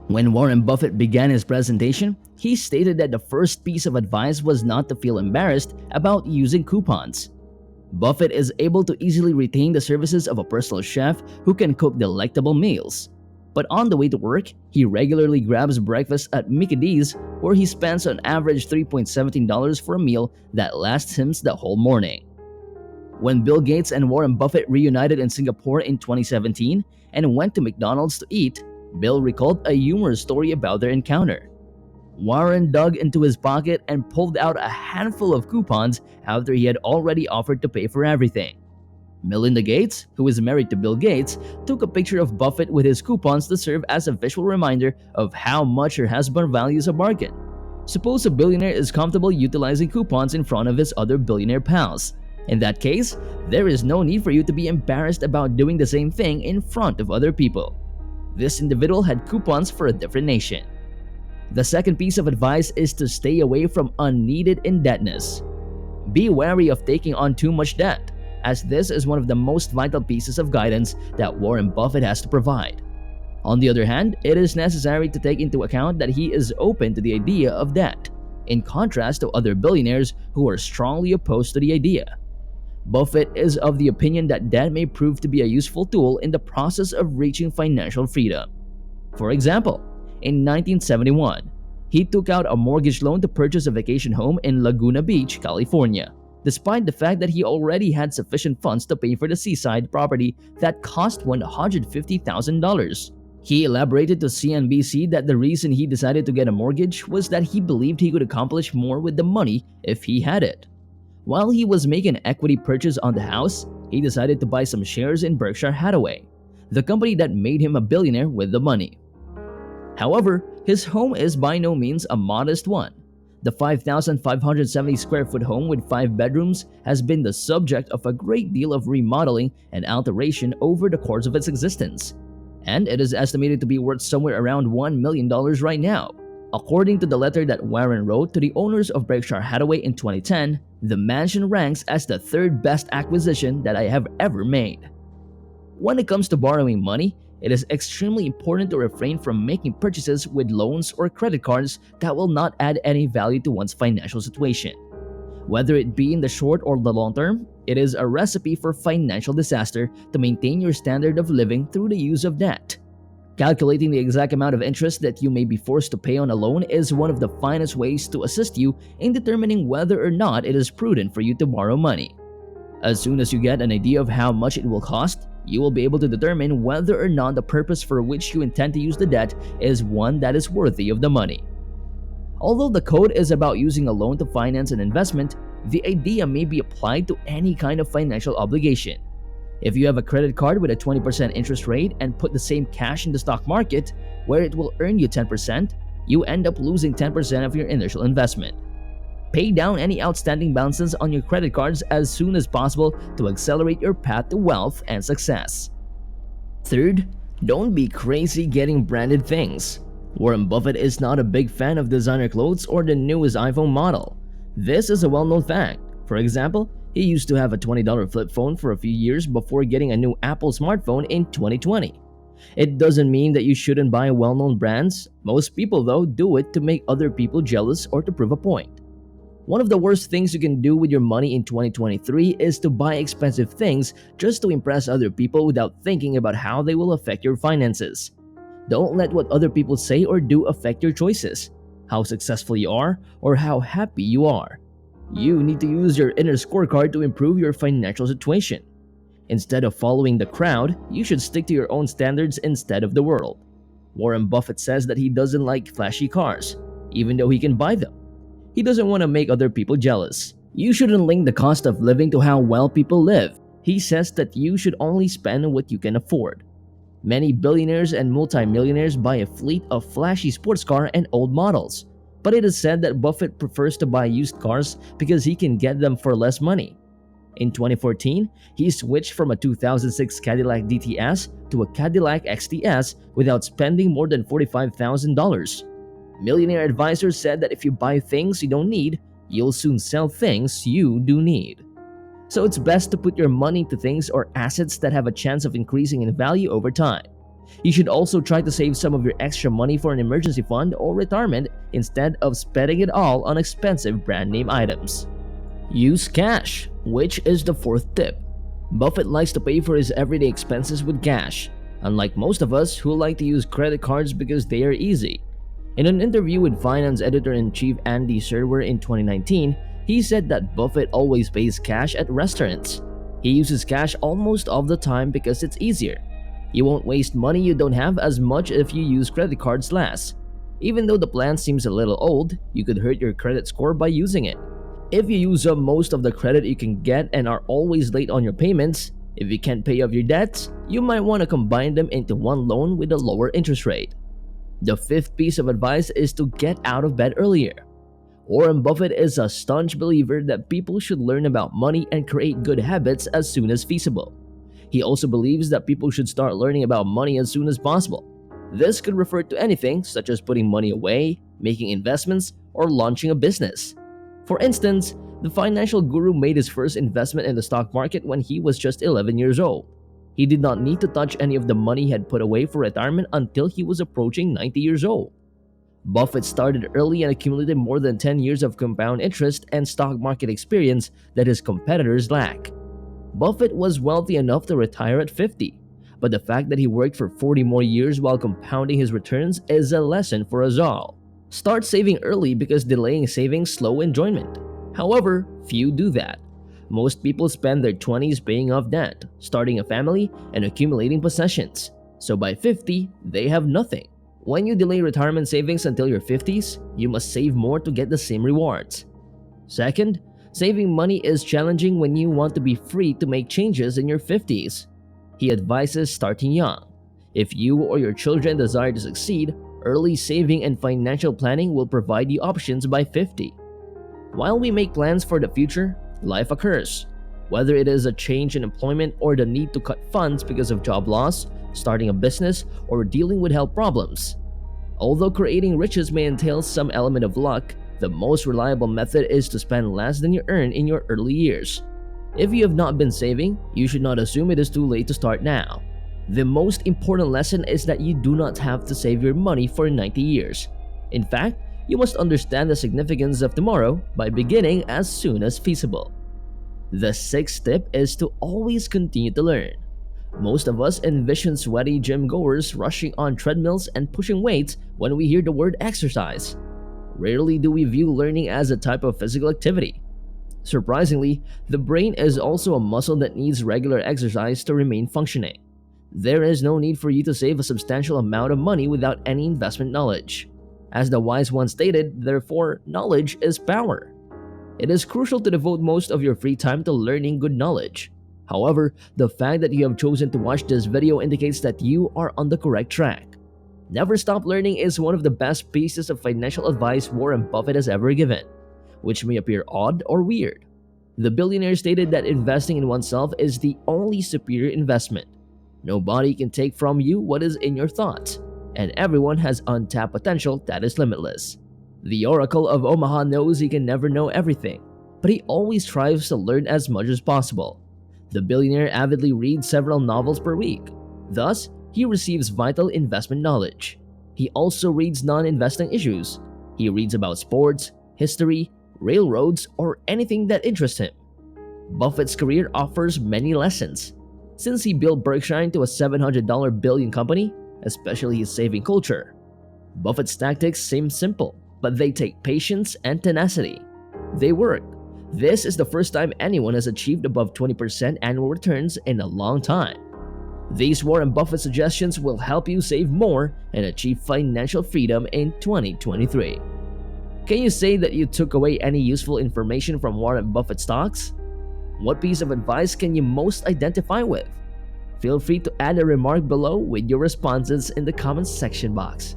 When Warren Buffett began his presentation, he stated that the first piece of advice was not to feel embarrassed about using coupons. Buffett is able to easily retain the services of a personal chef who can cook delectable meals. But on the way to work, he regularly grabs breakfast at Mickey D's, where he spends on average $3.17 for a meal that lasts him the whole morning. When Bill Gates and Warren Buffett reunited in Singapore in 2017 and went to McDonald's to eat, Bill recalled a humorous story about their encounter. Warren dug into his pocket and pulled out a handful of coupons after he had already offered to pay for everything. Melinda Gates, who is married to Bill Gates, took a picture of Buffett with his coupons to serve as a visual reminder of how much her husband values a bargain. Suppose a billionaire is comfortable utilizing coupons in front of his other billionaire pals. In that case, there is no need for you to be embarrassed about doing the same thing in front of other people. This individual had coupons for a different nation. The second piece of advice is to stay away from unneeded indebtedness. Be wary of taking on too much debt, as this is one of the most vital pieces of guidance that Warren Buffett has to provide. On the other hand, it is necessary to take into account that he is open to the idea of debt, in contrast to other billionaires who are strongly opposed to the idea. Buffett is of the opinion that debt may prove to be a useful tool in the process of reaching financial freedom. For example, in 1971, he took out a mortgage loan to purchase a vacation home in Laguna Beach, California, despite the fact that he already had sufficient funds to pay for the seaside property that cost $150,000. He elaborated to CNBC that the reason he decided to get a mortgage was that he believed he could accomplish more with the money if he had it. While he was making an equity purchase on the house, he decided to buy some shares in Berkshire Hathaway, the company that made him a billionaire with the money. However, his home is by no means a modest one. The 5,570 square foot home with 5 bedrooms has been the subject of a great deal of remodeling and alteration over the course of its existence, and it is estimated to be worth somewhere around $1 million right now. According to the letter that Warren wrote to the owners of Berkshire Hathaway in 2010, the mansion ranks as the third best acquisition that I have ever made. When it comes to borrowing money, it is extremely important to refrain from making purchases with loans or credit cards that will not add any value to one's financial situation. Whether it be in the short or the long term, it is a recipe for financial disaster to maintain your standard of living through the use of debt. Calculating the exact amount of interest that you may be forced to pay on a loan is one of the finest ways to assist you in determining whether or not it is prudent for you to borrow money. As soon as you get an idea of how much it will cost, you will be able to determine whether or not the purpose for which you intend to use the debt is one that is worthy of the money. Although the code is about using a loan to finance an investment, the idea may be applied to any kind of financial obligation. If you have a credit card with a 20% interest rate and put the same cash in the stock market, where it will earn you 10%, you end up losing 10% of your initial investment. Pay down any outstanding balances on your credit cards as soon as possible to accelerate your path to wealth and success. Third, don't be crazy getting branded things. Warren Buffett is not a big fan of designer clothes or the newest iPhone model. This is a well-known fact. For example, he used to have a $20 flip phone for a few years before getting a new Apple smartphone in 2020. It doesn't mean that you shouldn't buy well-known brands. Most people, though, do it to make other people jealous or to prove a point. One of the worst things you can do with your money in 2023 is to buy expensive things just to impress other people without thinking about how they will affect your finances. Don't let what other people say or do affect your choices, how successful you are, or how happy you are. You need to use your inner scorecard to improve your financial situation. Instead of following the crowd, you should stick to your own standards instead of the world. Warren Buffett says that he doesn't like flashy cars, even though he can buy them. He doesn't want to make other people jealous. You shouldn't link the cost of living to how well people live. He says that you should only spend what you can afford. Many billionaires and multimillionaires buy a fleet of flashy sports cars and old models, but it is said that Buffett prefers to buy used cars because he can get them for less money. In 2014, he switched from a 2006 Cadillac DTS to a Cadillac XTS without spending more than $45,000. Millionaire advisors said that if you buy things you don't need, you'll soon sell things you do need. So it's best to put your money to things or assets that have a chance of increasing in value over time. You should also try to save some of your extra money for an emergency fund or retirement instead of spending it all on expensive brand name items. Use cash, which is the fourth tip. Buffett likes to pay for his everyday expenses with cash, unlike most of us who like to use credit cards because they are easy. In an interview with finance editor-in-chief Andy Serwer in 2019, he said that Buffett always pays cash at restaurants. He uses cash almost all the time because it's easier. You won't waste money you don't have as much if you use credit cards less. Even though the plan seems a little old, you could hurt your credit score by using it. If you use up most of the credit you can get and are always late on your payments, if you can't pay off your debts, you might want to combine them into one loan with a lower interest rate. The fifth piece of advice is to get out of bed earlier. Warren Buffett is a staunch believer that people should learn about money and create good habits as soon as feasible. He also believes that people should start learning about money as soon as possible. This could refer to anything such as putting money away, making investments, or launching a business. For instance, the financial guru made his first investment in the stock market when he was just 11 years old. He did not need to touch any of the money he had put away for retirement until he was approaching 90 years old. Buffett started early and accumulated more than 10 years of compound interest and stock market experience that his competitors lack. Buffett was wealthy enough to retire at 50, but the fact that he worked for 40 more years while compounding his returns is a lesson for us all. Start saving early because delaying savings slows enjoyment. However, few do that. Most people spend their 20s paying off debt, starting a family, and accumulating possessions. So by 50, they have nothing. When you delay retirement savings until your 50s, you must save more to get the same rewards. Second, saving money is challenging when you want to be free to make changes in your 50s. He advises starting young. If you or your children desire to succeed, early saving and financial planning will provide you options by 50. While we make plans for the future, life occurs. Whether it is a change in employment or the need to cut funds because of job loss, starting a business, or dealing with health problems. Although creating riches may entail some element of luck, the most reliable method is to spend less than you earn in your early years. If you have not been saving, you should not assume it is too late to start now. The most important lesson is that you do not have to save your money for 90 years. In fact, you must understand the significance of tomorrow by beginning as soon as feasible. The sixth tip is to always continue to learn. Most of us envision sweaty gym goers rushing on treadmills and pushing weights when we hear the word exercise. Rarely do we view learning as a type of physical activity. Surprisingly, the brain is also a muscle that needs regular exercise to remain functioning. There is no need for you to save a substantial amount of money without any investment knowledge. As the wise one stated, therefore, knowledge is power. It is crucial to devote most of your free time to learning good knowledge. However, the fact that you have chosen to watch this video indicates that you are on the correct track. Never stop learning is one of the best pieces of financial advice Warren Buffett has ever given, which may appear odd or weird. The billionaire stated that investing in oneself is the only superior investment. Nobody can take from you what is in your thoughts, and everyone has untapped potential that is limitless. The Oracle of Omaha knows he can never know everything, but he always strives to learn as much as possible. The billionaire avidly reads several novels per week. Thus, he receives vital investment knowledge. He also reads non-investing issues. He reads about sports, history, railroads, or anything that interests him. Buffett's career offers many lessons. Since he built Berkshire into a $700 billion company, especially his saving culture. Buffett's tactics seem simple, but they take patience and tenacity. They work. This is the first time anyone has achieved above 20% annual returns in a long time. These Warren Buffett suggestions will help you save more and achieve financial freedom in 2023. Can you say that you took away any useful information from Warren Buffett stocks? What piece of advice can you most identify with? Feel free to add a remark below with your responses in the comments section box.